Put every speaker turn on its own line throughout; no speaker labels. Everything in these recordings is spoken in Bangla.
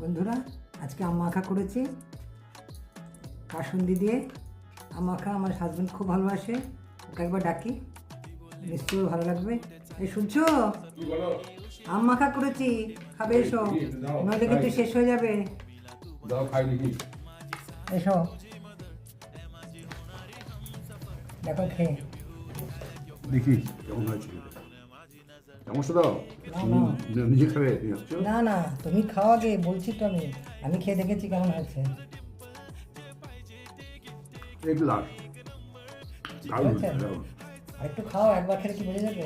বন্ধুরা, আজকে আম মাখা করেছি কাসুন্দি দিয়ে। আম মাখা আমার হাজব্যান্ড খুব ভালোবাসে, ওকে একবার ডাকি, নিশ্চয়ই ভালো লাগবে। এই শুনছো, আম মাখা করেছি, খাবে এসো, নইলে কিন্তু শেষ হয়ে যাবে। এসো, দেখো খেয়ে
দেখি কেমন হয়েছে। সমস্যা দাও নিজে খাবে
না না, তুমি খাও আগে, বলছি তো আমি খেয়ে দেখেছি কেমন হয়েছে।
এক লাখ দারুণ
আচ্ছা,
হয়েছে, দারুণ।
আর একটু খাও, একবার খেলে কি বোঝা যাবে।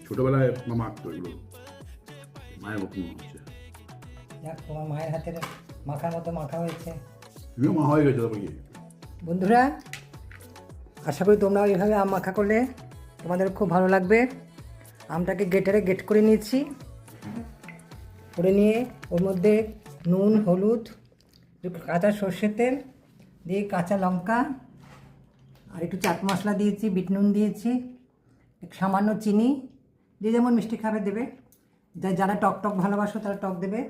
ছোটবেলায় মামা আঁকতো এগুলো, মায়ের মতো মনে হচ্ছে।
যাক, তোমার মায়ের হাতের মাখার মতো মাখা হয়েছে।
তুমিও মা হয়ে গেছো তবে কি।
বন্ধুরা, আশা করি তোমরা এইভাবে আম মাখা করলে তোমাদের খুব ভালো লাগবে। আমটাকে গেট করে নিয়েছি, করে নিয়ে ওর মধ্যে নুন, হলুদ, একটু কাঁচা সর্ষের তেল দিয়ে, কাঁচা লঙ্কা আর একটু চাট মশলা দিয়েছি, বিট নুন দিয়েছি, একটু সামান্য চিনি, যে যেমন মিষ্টি খাবে দেবে, যারা টক টক ভালোবাসো তারা টক দেবে।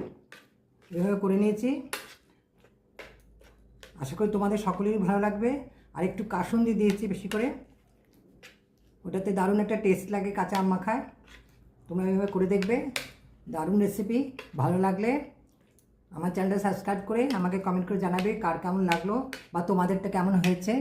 এভাবে করে নিয়েছি, আশা করি তোমাদের সকলেরই ভালো লাগবে। আর একটু কাসুন্দি দিয়েছি বেশি করে, ওটাতে দারুণ একটা টেস্ট লাগে কাঁচা আম মাখায়। তোমরা এভাবে করে দেখবে, দারুণ রেসিপি। ভালো লাগলে আমার চ্যানেলটা সাবস্ক্রাইব করে আমাকে কমেন্ট করে জানাবে কার কেমন লাগলো বা তোমাদেরটা কেমন হয়েছে।